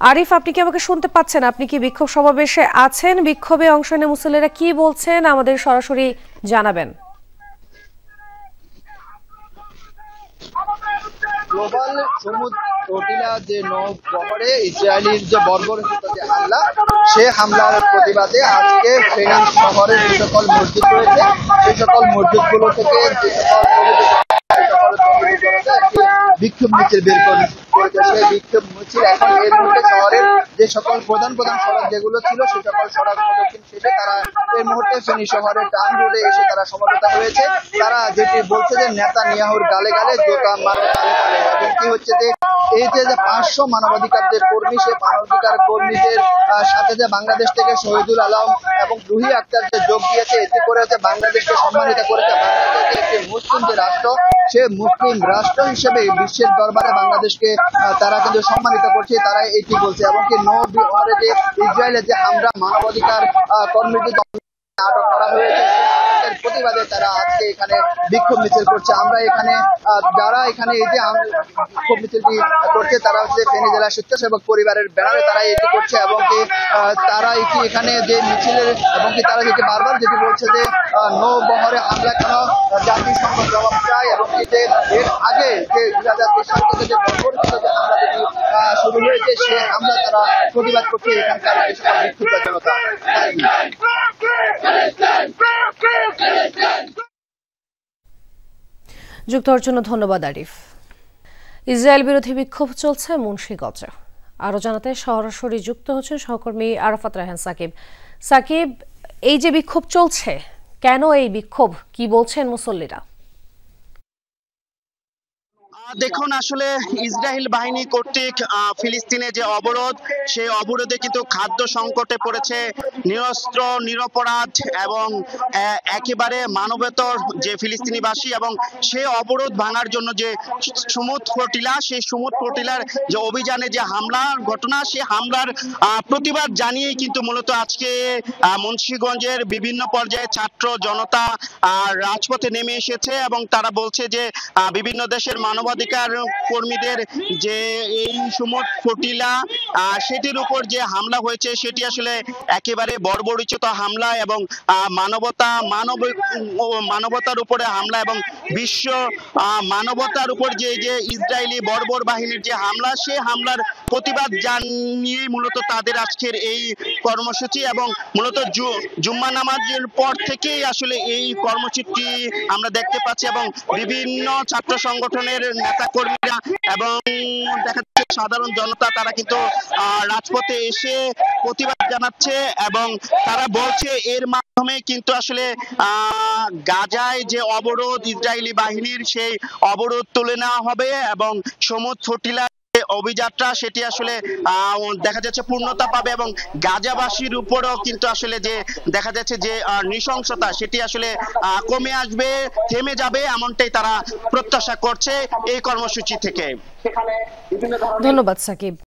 আরিফ, আপনি কি আমাকে শুনতে পাচ্ছেন? আপনি কি বিক্ষোভ সমাবেশে আছেন? বিক্ষোভে অংশ নিয়ে মুসল্লিরা কি বলছেন আমাদের সরাসরি জানাবেন। গ্লোবাল সমুদ্র রটিলা যে নৌবহরে ইসরায়েলির যে বর্বরোচিত যে হামলা, সে হামলার প্রতিবাদে আজকে ফেনী শহরের যে সকল মসজিদ রয়েছে সেই সকল মসজিদগুলো থেকে যে সকল বিক্ষোভ মিছিল বের করেছে। সেই বিক্ষোভ মিছিল এখন এর মুহূর্তে শহরের যে সকল প্রধান সড়ক যেগুলো ছিল সেই সকল সড়ক প্রদক্ষিণ শেষে তারা এই মুহূর্তে ফেনী শহরের টাউন রোডে এসে তারা সমবেত হয়েছে। তারা যেটি বলছে যে নেতানিয়াহুর গালে গালে জোতা মারে গালে গালে, এবং কি হচ্ছে যে এই যে 500 মানবাধিকার যে কর্মী, সেই মানবাধিকার কর্মীদের সাথে যে বাংলাদেশ থেকে শহীদুল আলম এবং রুহি আক্তার যে যোগ দিয়েছে, এতে করে হচ্ছে বাংলাদেশকে সম্মানিত করেছে। বাংলাদেশ একটি মুসলিম যে রাষ্ট্র, সে মুসলিম রাষ্ট্র হিসেবে বিশ্বের দরবারে বাংলাদেশকে তারা কিন্তু সম্মানিত করছে, তারা এটি বলছে। এবং কি নৌবহরে যে ইসরায়েলের যে হামলা মানবাধিকার কর্মীদের আটক করা হয়েছে প্রতিবাদে তারা আজকে এখানে বিক্ষোভ মিছিল করছে। আমরা এখানে যারা এখানে এই যে বিক্ষোভ মিছিলটি করছে তারা হচ্ছে ফেনী জেলা স্বেচ্ছাসেবক পরিবারের ব্যানারে তারা এটি করছে, এবং কি তারা এটি এখানে যে মিছিলের এবং কি তারা যেটি বারবার যেটি বলছে যে নৌবহরে হামলা কেন জাতিসংঘ জবাব চায়, এবং কি যে এর আগে যে 2023 সাল থেকে যে বর্বরোচিত যে হামলা যেটি শুরু হয়েছে সে হামলা তারা প্রতিবাদ করছে এখানকার যে সকল বিক্ষুব্ধ জনতা। যুক্ত হওয়ার জন্য ধন্যবাদ আরিফ। ইসরায়েল বিরোধী বিক্ষোভ চলছে মুন্সিগঞ্জে। আরো জানাতে সরাসরি যুক্ত হচ্ছেন সহকর্মী আরাফাত রায়হান সাকিব। সাকিব, এই যে বিক্ষোভ চলছে, কেন এই বিক্ষোভ, কি বলছেন মুসল্লিরা? দেখুন, আসলে ইসরায়েল বাহিনী কর্তৃক ফিলিস্তিনে যে অবরোধ, সেই অবরোধে কিন্তু খাদ্য সংকটে পড়েছে নিরস্ত্র নিরপরাধ এবং একেবারে মানবেতর যে ফিলিস্তিনিবাসী, এবং সেই অবরোধ ভাঙার জন্য যে সমুদ্র ফ্লোটিলা, সেই সমুদ্র ফ্লোটিলার যে অভিযানে যে হামলার ঘটনা, সেই হামলার প্রতিবাদ জানিয়েই কিন্তু মূলত আজকে মুন্সিগঞ্জের বিভিন্ন পর্যায়ে ছাত্র জনতা রাজপথে নেমে এসেছে, এবং তারা বলছে যে বিভিন্ন দেশের মানবাধিকার কর্মীদের যে এই সমুদ্র ফ্লোটিলা সেটির উপর যে হামলা হয়েছে সেটি আসলে একেবারে বর্বরোচিত হামলা, এবং মানবতার উপরে হামলা, এবং বিশ্ব মানবতার উপর যে ইসরায়েলি বর্বর বাহিনীর যে হামলা, সেই হামলার প্রতিবাদ জানিয়ে মূলত তাদের আজকের এই কর্মসূচি। এবং মূলত জুম্মা নামাজের পর থেকেই আসলে এই কর্মসূচি আমরা দেখতে পাচ্ছি, এবং বিভিন্ন ছাত্র সংগঠনের নেতা কর্মীরা এবং দেখা যাচ্ছে সাধারণ জনতা তারা কিন্তু রাজপথে এসে প্রতিবাদ জানাচ্ছে, এবং তারা বলছে এর মাধ্যমে কিন্তু আসলে গাজায় যে অবরোধ ইসরায়েলি বাহিনীর, সেই অবরোধ তুলে নেওয়া হবে, এবং সমুদ্র ফ্লোটিলা অভিযাত্রা সেটি আসলে দেখা যাচ্ছে পূর্ণতা পাবে, এবং গাজাবাসীর উপরও কিন্তু আসলে যে দেখা যাচ্ছে যে নৃশংসতা সেটি আসলে কমে আসবে, থেমে যাবে, এমনটাই তারা প্রত্যাশা করছে এই কর্মসূচি থেকে। ধন্যবাদ সাকিব।